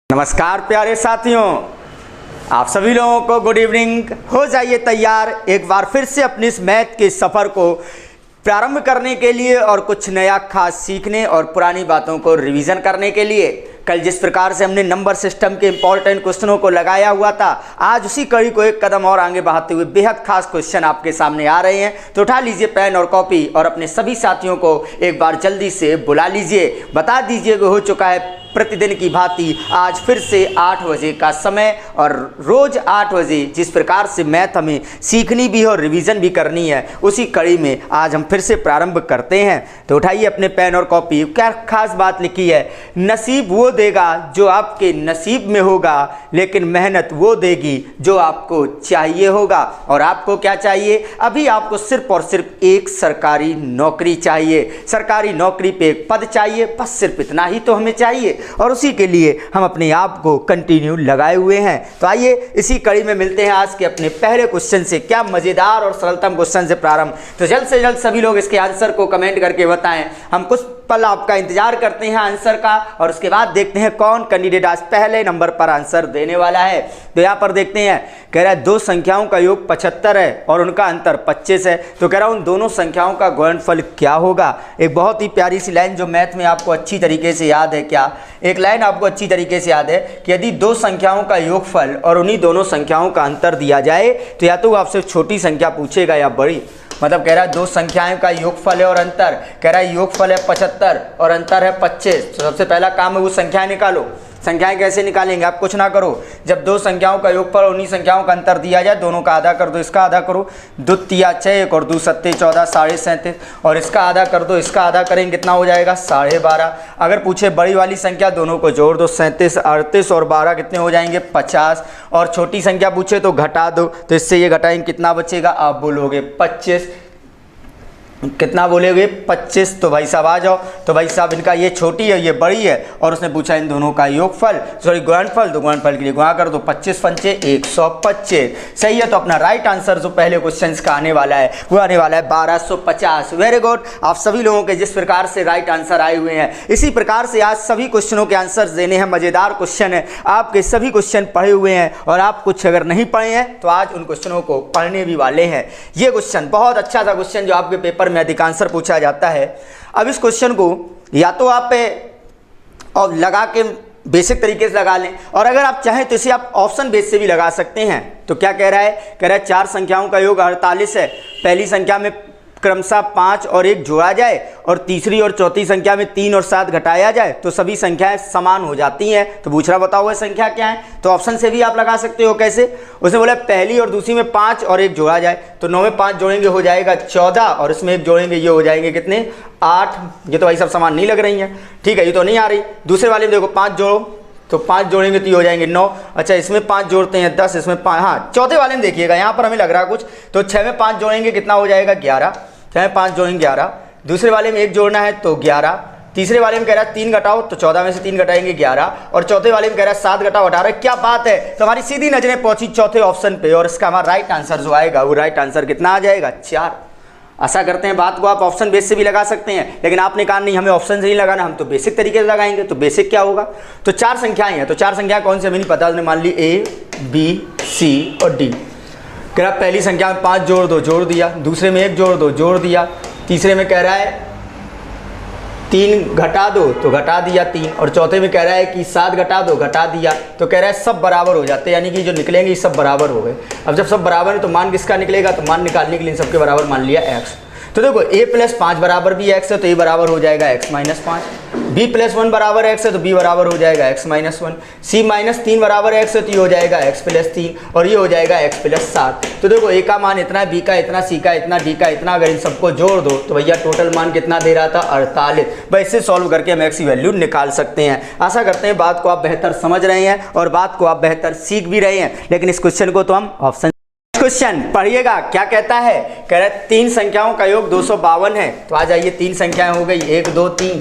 नमस्कार प्यारे साथियों, आप सभी लोगों को गुड इवनिंग। हो जाइए तैयार एक बार फिर से अपने इस मैथ के सफ़र को प्रारंभ करने के लिए और कुछ नया खास सीखने और पुरानी बातों को रिवीजन करने के लिए। कल जिस प्रकार से हमने नंबर सिस्टम के इंपॉर्टेंट क्वेश्चनों को लगाया हुआ था, आज उसी कड़ी को एक कदम और आगे बढ़ाते हुए बेहद खास क्वेश्चन आपके सामने आ रहे हैं। तो उठा लीजिए पेन और कॉपी और अपने सभी साथियों को एक बार जल्दी से बुला लीजिए। बता दीजिए कि हो चुका है प्रतिदिन की भांति आज फिर से 8 बजे का समय, और रोज़ 8 बजे जिस प्रकार से मैथ हमें सीखनी भी है और रिवीजन भी करनी है, उसी कड़ी में आज हम फिर से प्रारंभ करते हैं। तो उठाइए अपने पेन और कॉपी। क्या खास बात लिखी है? नसीब वो देगा जो आपके नसीब में होगा, लेकिन मेहनत वो देगी जो आपको चाहिए होगा। और आपको क्या चाहिए? अभी आपको सिर्फ और सिर्फ एक सरकारी नौकरी चाहिए। सरकारी नौकरी पे एक पद चाहिए, बस सिर्फ इतना ही तो हमें चाहिए, और उसी के लिए हम अपने आप को कंटिन्यू लगाए हुए हैं। तो आइए इसी कड़ी में मिलते हैं आज के अपने पहले क्वेश्चन से। क्या मज़ेदार और सरलतम क्वेश्चन से प्रारंभ। तो जल्द से जल्द सभी लोग इसके आंसर को कमेंट करके बताएं। हम कुछ पल आपका इंतजार करते हैं आंसर का, और उसके बाद देखते हैं कौन कैंडिडेट आज पहले नंबर पर आंसर देने वाला है। तो यहाँ पर देखते हैं, कह रहा है दो संख्याओं का योग 75 है और उनका अंतर 25 है। तो कह रहा हूँ उन दोनों संख्याओं का गुणनफल क्या होगा। एक बहुत ही प्यारी सी लाइन जो मैथ में आपको अच्छी तरीके से याद है। क्या एक लाइन आपको अच्छी तरीके से याद है कि यदि दो संख्याओं का योगफल और उन्हीं दोनों संख्याओं का अंतर दिया जाए, तो या तो वो आपसे छोटी संख्या पूछेगा या बड़ी। मतलब कह रहा है दो संख्याओं का योगफल है और अंतर, कह रहा है योगफल है 75 और अंतर है 25। तो सबसे पहला काम है वो संख्याएं निकालो। संख्याएं कैसे निकालेंगे? आप कुछ ना करो, जब दो संख्याओं का योगफल और उन्हीं संख्याओं का अंतर दिया जाए, दोनों का आधा कर दो, इसका आधा करो, 2 तिया 6, 1 और 2 सत्ते 14, 37.5, और इसका आधा कर दो, इसका आधा करेंगे कितना हो जाएगा? 12.5। अगर पूछे बड़ी वाली संख्या, दोनों को जोड़ दो, 37, 38 और 12 कितने हो जाएंगे? 50। और छोटी संख्या पूछे तो घटा दो, तो इससे ये घटाएंगे कितना बचेगा? आप बोलोगे 25। कितना बोलेगे? 25। तो भाई साहब आ जाओ। तो भाई साहब इनका ये छोटी है ये बड़ी है, और उसने पूछा इन दोनों का योगफल, सॉरी गुणनफल, तो गुणनफल के लिए गुणा कर दो, 25 पंचे 125। सही है। तो अपना राइट आंसर जो पहले क्वेश्चन का आने वाला है वो आने वाला है 1250। Very good. आप सभी लोगों के जिस प्रकार से राइट आंसर आए हुए हैं, इसी प्रकार से आज सभी क्वेश्चनों के आंसर देने हैं। मजेदार क्वेश्चन है, आपके सभी क्वेश्चन पढ़े हुए हैं, और आप कुछ अगर नहीं पढ़े हैं तो आज उन क्वेश्चनों को पढ़ने भी वाले हैं। ये क्वेश्चन बहुत अच्छा सा क्वेश्चन जो आपके पेपर में अधिकांशर पूछा जाता है। अब इस क्वेश्चन को या तो आप और लगा के बेसिक तरीके से लगा लें, और अगर आप चाहें तो इसे आप ऑप्शन बेस से भी लगा सकते हैं। तो क्या कह रहा है? कह रहा है 4 संख्याओं का योग 48 है। पहली संख्या में क्रमशः 5 और 1 जोड़ा जाए, और तीसरी और चौथी संख्या में 3 और 7 घटाया जाए, तो सभी संख्याएं समान हो जाती हैं। तो पूछ रहा बताओ वह संख्या क्या है? तो ऑप्शन से भी आप लगा सकते हो। कैसे? उसने बोला पहली और दूसरी में 5 और 1 जोड़ा जाए, तो 9 में 5 जोड़ेंगे हो जाएगा 14, और इसमें 1 जोड़ेंगे ये हो जाएंगे कितने? 8। ये तो भाई सब समान नहीं लग रही हैं, ठीक है, ये तो नहीं आ रही। दूसरे वाले में देखो 5 जोड़ो, तो 5 जोड़ेंगे तो ये हो जाएंगे 9। अच्छा, इसमें 5 जोड़ते हैं 10, इसमें 5, हाँ चौथे वाले में देखिएगा यहाँ पर हमें लग रहा है कुछ, तो 6 में 5 जोड़ेंगे कितना हो जाएगा? 11। 6 में 5 जोड़ेंगे 11। दूसरे वाले में 1 जोड़ना है तो 11। तीसरे वाले में कह रहा है 3 घटाओ, तो 14 में से 3 घटाएंगे 11। और चौथे वाले में कह रहा है 7 घटाओ 18। क्या बात है। तो हमारी सीधी नजरें पहुंची चौथे ऑप्शन पे, और इसका हमारा राइट आंसर जो आएगा वो राइट आंसर कितना आ जाएगा? 4। आशा करते हैं बात को आप ऑप्शन बेस से भी लगा सकते हैं, लेकिन आपने कहा नहीं हमें ऑप्शन से नहीं लगाना, हम तो बेसिक तरीके से लगाएंगे। तो बेसिक क्या होगा? तो 4 संख्याएं हैं, तो 4 संख्या कौन सी हमें नहीं पता। उसने मान ली A, B, C और D। कह रहा पहली संख्या में 5 जोड़ दो, जोड़ दिया। दूसरे में 1 जोड़ दो, जोड़ दिया। तीसरे में कह रहा है 3 घटा दो, तो घटा दिया 3। और चौथे में कह रहा है कि 7 घटा दो, घटा दिया। तो कह रहा है सब बराबर हो जाते हैं, यानी कि जो निकलेंगे सब बराबर हो गए। अब जब सब बराबर है तो मान किसका निकलेगा? तो मान निकालने के लिए सबके बराबर मान लिया x। तो देखो a + 5 बराबर भी x है, तो a बराबर हो जाएगा x - 5। b + 1 बराबर x है, तो b बराबर हो जाएगा x - 1। c - 3 बराबर x है, तो ये हो जाएगा x + 3, और ये हो जाएगा x + 7। तो देखो a का मान इतना, b का इतना, c का इतना, d का इतना, अगर इन सबको जोड़ दो तो भैया टोटल मान कितना दे रहा था? 48। भाई इससे सॉल्व करके हम x की वैल्यू निकाल सकते हैं। आशा करते हैं बात को आप बेहतर समझ रहे हैं और बात को आप बेहतर सीख भी रहे हैं। लेकिन इस क्वेश्चन को तो हम ऑप्शन क्वेश्चन पढ़िएगा क्या कहता है। कह रहा है 3 संख्याओं का योग 252 है। तो आ जाइए 3 संख्याएं हो गई, 1 2 3।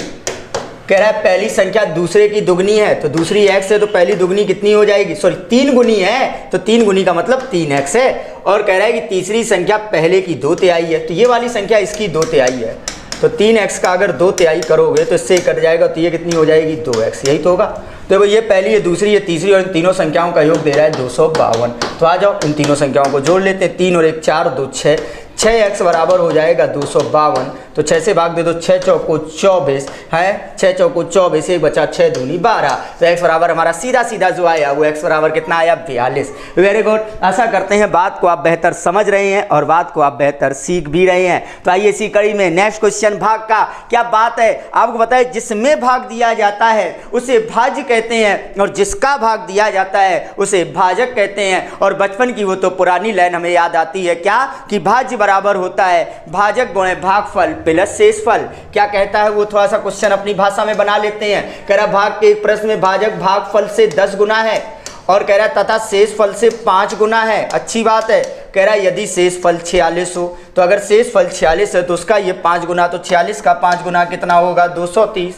कह रहा है पहली संख्या दूसरे की दुगनी है, तो दूसरी x है, तो पहली दुगनी कितनी हो जाएगी? सॉरी 3 गुनी है, तो 3 गुनी का मतलब 3x है। और कह रहा है कि तीसरी संख्या पहले की 2 तिहाई है, तो ये वाली संख्या इसकी 2 तिहाई है। तो 3x का अगर 2 तिहाई करोगे तो इससे कट जाएगा, तो ये कितनी हो जाएगी? 2x। यही तो होगा। तो ये पहली, ये दूसरी, ये तीसरी और इन तीनों संख्याओं का योग दे रहा है 252। तो आ जाओ इन तीनों संख्याओं को जोड़ लेते हैं। 3 और 1 4, 2 6, 6x बराबर हो जाएगा 252। तो 6 से भाग दे दो, 6 चौको 24 है, 6 चौको 24, एक बचा 6 दूनी 12। तो x बराबर हमारा सीधा सीधा जो आया वो x बराबर कितना आया 42। Very good. आशा करते हैं बात को आप बेहतर समझ रहे हैं और बात को आप बेहतर सीख भी रहे हैं। तो आइए इसी कड़ी में नेक्स्ट क्वेश्चन, भाग का क्या बात है आपको बताए। जिसमें भाग दिया जाता है उसे भाज्य कहते हैं और जिसका भाग दिया जाता है उसे भाजक कहते हैं। और बचपन की वो तो पुरानी लाइन हमें याद आती है क्या, कि भाज्य बराबर होता है भाजक गुणे भागफल प्लस शेषफल। क्या कहता है वो थोड़ा सा क्वेश्चन अपनी भाषा में बना लेते हैं। कह रहा भाग के एक प्रश्न में भाजक भागफल से 10 गुना है और कह रहा तथा शेषफल से 5 गुना है। अच्छी बात है। कह रहा यदि शेषफल 46 हो, तो अगर शेषफल 46 है तो उसका ये 5 गुना, तो 46 का 5 गुना कितना होगा 230।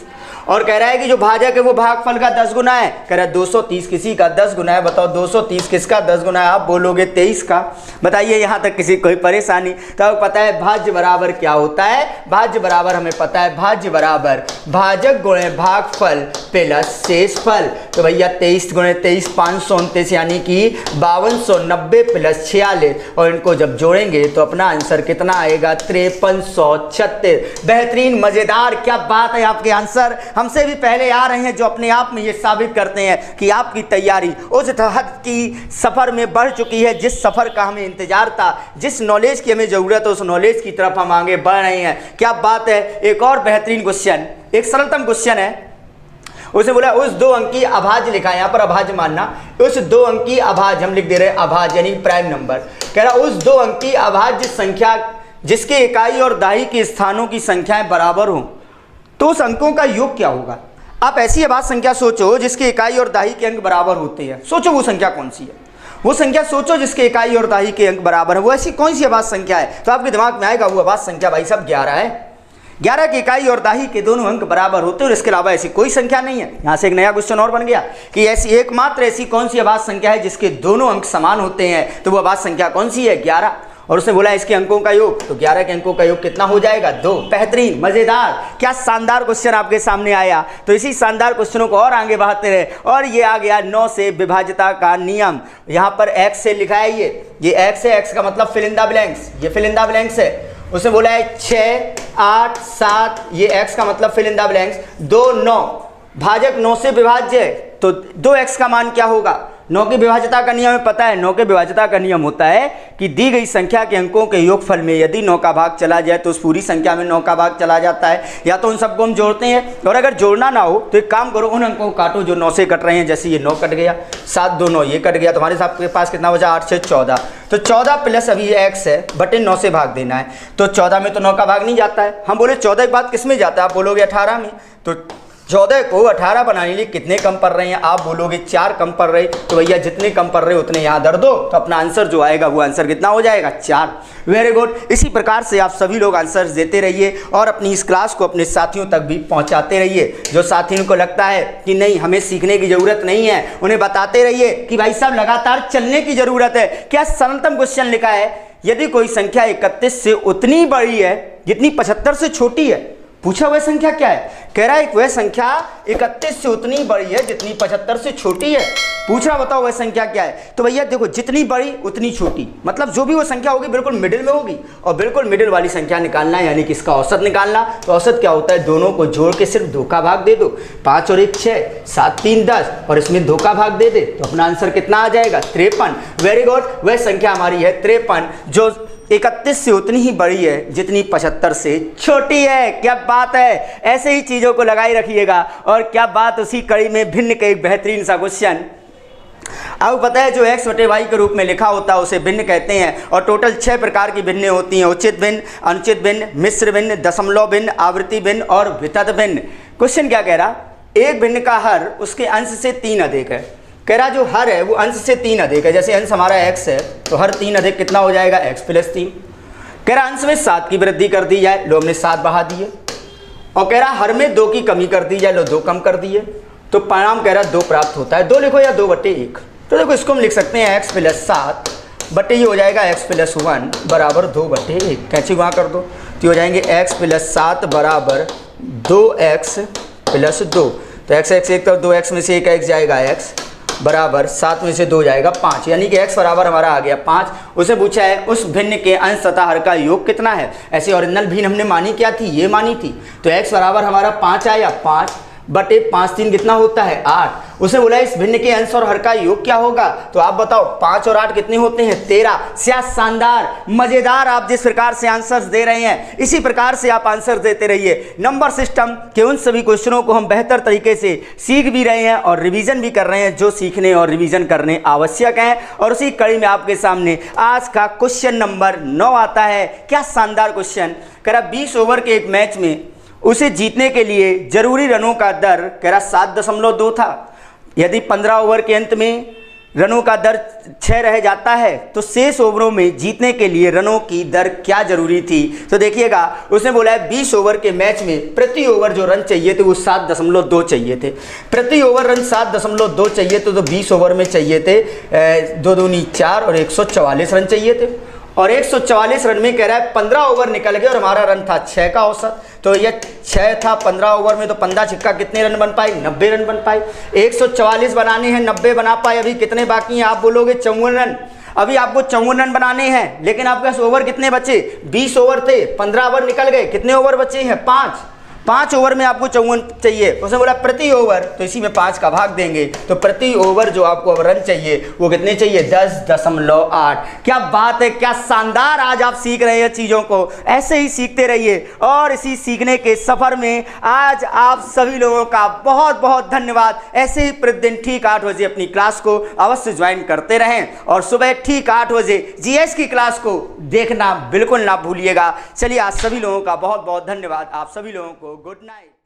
और कह रहा है कि जो भाजक है वो भागफल का 10 गुना है। कह रहा है 230 किसी का 10 गुना है। बताओ 230 किसका 10 गुना है? आप बोलोगे 23 का। बताइए यहाँ तक किसी कोई परेशानी? तो आपको पता है भाज्य बराबर क्या होता है। भाज्य बराबर हमें पता है, भाज्य बराबर भाजक गुणे भागफल प्लस शेषफल। तो भैया 23 गुणे 23 529 यानी कि 5290 प्लस 46 और इनको जब जोड़ेंगे तो अपना आंसर कितना आएगा 5336। बेहतरीन, मजेदार, क्या बात है। आपके आंसर हमसे भी पहले आ रहे हैं, जो अपने आप में ये साबित करते हैं कि आपकी तैयारी उस हद की सफर में बढ़ चुकी है जिस सफर का हमें इंतजार था, जिस नॉलेज की हमें जरूरत है उस नॉलेज की तरफ हम आगे बढ़ रहे हैं। क्या बात है। एक और बेहतरीन क्वेश्चन, एक सरलतम क्वेश्चन है। उसे बोला उस 2 अंकी अभाज्य लिखा है, यहाँ पर अभाज्य मानना, उस 2 अंकी अभाज्य हम लिख दे रहे हैं अभाज्य यानी प्राइम नंबर। कह रहा उस 2 अंकी अभाज्य संख्या जिसके इकाई और दाही के स्थानों की संख्याएं बराबर हों तो उस अंकों का योग क्या होगा। आप ऐसी अभाज्य संख्या सोचो जिसके इकाई और दाही के अंक बराबर होते हैं। सोचो वो संख्या कौन सी है, वो संख्या सोचो जिसके इकाई और दाही के अंक बराबर है। वो ऐसी कौन सी अभाज्य संख्या है? तो आपके दिमाग में आएगा वो अभाज्य संख्या भाई साहब 11 है। 11 की इकाई और दाही के दोनों अंक बराबर होते हैं और इसके अलावा ऐसी कोई संख्या नहीं है। यहाँ से एक नया क्वेश्चन और बन गया कि ऐसी एकमात्र ऐसी कौन सी अभाज्य संख्या है जिसके दोनों अंक समान होते हैं। तो वो अभाज्य संख्या कौन सी है? 11। और उसने बोला इसके अंकों का योग, तो 11 के अंकों का योग कितना हो जाएगा 2। बेहतरीन, मजेदार, क्या शानदार क्वेश्चन आपके सामने आया। तो इसी शानदार क्वेश्चनों को और आगे बढ़ाते रहे और ये आ गया 9 से विभाज्यता का नियम। यहाँ पर x से लिखा है, ये x है, x का मतलब फिल इन द ब्लैंक्स, ये फिल इन द ब्लैंक्स है। उसने बोला है 6 8 7, ये x का मतलब फिल इन द ब्लैंक्स। 2 9, भाजक 9 से विभाज्य है तो 2x का मान क्या होगा। 9 की विभाज्यता का नियम हमें पता है। 9 के विभाज्यता का नियम होता है कि दी गई संख्या के अंकों के योगफल में यदि 9 का भाग चला जाए तो उस पूरी संख्या में 9 का भाग चला जाता है। या तो उन सबको हम जोड़ते हैं और अगर जोड़ना ना हो तो एक काम करो, उन अंकों को काटो जो 9 से कट रहे हैं। जैसे ये 9 कट गया, 7 2 9 ये कट गया, तुम्हारे साथ के पास कितना बचा 8 6 14। तो 14 प्लस अभी ये x है बटे 9 से भाग देना है। तो 14 में तो 9 का भाग नहीं जाता है। हम बोले 14 के बाद किस में जाता है? आप बोलोगे 18 में। तो 14 को 18 बनाने के लिए कितने कम पड़ रहे हैं? आप बोलोगे 4 कम पड़ रहे। तो भैया जितने कम पड़ रहे उतने यहाँ धर दो, तो अपना आंसर जो आएगा वो आंसर कितना हो जाएगा 4। Very good. इसी प्रकार से आप सभी लोग आंसर्स देते रहिए और अपनी इस क्लास को अपने साथियों तक भी पहुँचाते रहिए। जो साथियों को लगता है कि नहीं हमें सीखने की ज़रूरत नहीं है, उन्हें बताते रहिए कि भाई साहब लगातार चलने की ज़रूरत है। क्या सरलतम क्वेश्चन लिखा है, यदि कोई संख्या 31 से उतनी बड़ी है जितनी 75 से छोटी है। पूछा वह संख्या क्या है? कह रहा है वह संख्या 31 से उतनी बड़ी है जितनी 75 से छोटी है। पूछ रहा बताओ वह संख्या क्या है। तो भैया देखो जितनी बड़ी उतनी छोटी, मतलब जो भी वो संख्या होगी बिल्कुल मिडिल में होगी और बिल्कुल मिडिल वाली संख्या निकालना है यानी कि इसका औसत निकालना। तो औसत क्या होता है? दोनों को जोड़ के सिर्फ 2 का भाग दे दो। 5 और 1 6, 7 3 10 और इसमें 2 का भाग दे दे तो अपना आंसर कितना आ जाएगा 53। Very good. वह संख्या हमारी है 53 जो 31 से उतनी ही बड़ी है जितनी 75 से छोटी है। क्या बात है। ऐसे ही चीज़ों को लगाई रखिएगा। और क्या बात, उसी कड़ी में भिन्न का एक बेहतरीन सा क्वेश्चन। अब पता है जो x बटे y के रूप में लिखा होता है उसे भिन्न कहते हैं और टोटल 6 प्रकार की भिन्न होती हैं। उचित भिन्न, अनुचित भिन्न, मिश्र भिन्न, दशमलव भिन्न, आवृत्ति भिन्न और वितत भिन्न। क्वेश्चन क्या कह रहा? एक भिन्न का हर उसके अंश से 3 अधिक है। कह रहा जो हर है वो अंश से 3 अधिक है। जैसे अंश हमारा x है तो हर 3 अधिक कितना हो जाएगा x प्लस 3। कह रहा अंश में 7 की वृद्धि कर दी जाए, लो हमने 7 बढ़ा दिए। और कह रहा हर में 2 की कमी कर दी जाए, लो 2 कम कर दिए। तो परिणाम कह रहा 2 प्राप्त होता है। 2 लिखो या 2 बटे 1। तो देखो इसको हम लिख सकते हैं x प्लस 7 बटे ये हो जाएगा x प्लस 1 बराबर 2 बटे 1। कैंची वहाँ कर दो तो हो जाएंगे x प्लस 7 बराबर 2x प्लस 2। तो x एक तो 2x में से एक x जाएगा x बराबर 7 में से 2 जाएगा 5, यानी कि x बराबर हमारा आ गया 5। उसे पूछा है उस भिन्न के अंश तथा हर का योग कितना है। ऐसे ओरिजिनल भिन्न हमने मानी क्या थी, ये मानी थी। तो x बराबर हमारा 5 आया, 5 बटे 5 3 कितना होता है 8। उसे बोला इस भिन्न के अंश और हर का योग क्या होगा। तो आप बताओ 5 और 8 कितने होते हैं 13। क्या शानदार मजेदार आप जिस प्रकार से आंसर्स दे रहे हैं इसी प्रकार से आप आंसर देते रहिए। नंबर सिस्टम के उन सभी क्वेश्चनों को हम बेहतर तरीके से सीख भी रहे हैं और रिवीजन भी कर रहे हैं जो सीखने और रिवीजन करने आवश्यक हैं। और उसी कड़ी में आपके सामने आज का क्वेश्चन नंबर 9 आता है। क्या शानदार क्वेश्चन कह रहा 20 ओवर के एक मैच में उसे जीतने के लिए जरूरी रनों का दर कह रहा 7.2 था। यदि 15 ओवर के अंत में रनों का दर 6 रह जाता है तो शेष ओवरों में जीतने के लिए रनों की दर क्या जरूरी थी। तो देखिएगा उसने बोला है 20 ओवर के मैच में प्रति ओवर जो रन चाहिए थे वो 7.2 चाहिए थे। प्रति ओवर रन 7.2 चाहिए तो 20 ओवर में चाहिए थे 2 दूनी 4 और 144 रन चाहिए थे। और 144 रन में कह रहा है 15 ओवर निकल गए और हमारा रन था 6 का औसत। तो ये 6 था 15 ओवर में, तो 15 छिक्का कितने रन बन पाए 90 रन बन पाए। 144 बनाने हैं 90 बना पाए। अभी कितने बाकी हैं आप बोलोगे 54 रन। अभी आपको 54 रन बनाने हैं लेकिन आपके पास ओवर कितने बचे 20 ओवर थे, 15 ओवर निकल गए, कितने ओवर बचे हैं 5 ओवर में आपको 54 चाहिए। उसने बोला प्रति ओवर, तो इसी में 5 का भाग देंगे तो प्रति ओवर जो आपको अब रन चाहिए वो कितने चाहिए 10.8। क्या बात है, क्या शानदार आज आप सीख रहे हैं चीज़ों को। ऐसे ही सीखते रहिए और इसी सीखने के सफ़र में आज आप सभी लोगों का बहुत बहुत धन्यवाद। ऐसे ही प्रतिदिन ठीक 8 बजे अपनी क्लास को अवश्य ज्वाइन करते रहें और सुबह ठीक 8 बजे जीएस की क्लास को देखना बिल्कुल ना भूलिएगा। चलिए आज सभी लोगों का बहुत बहुत धन्यवाद। आप सभी लोगों को गुड नाइट।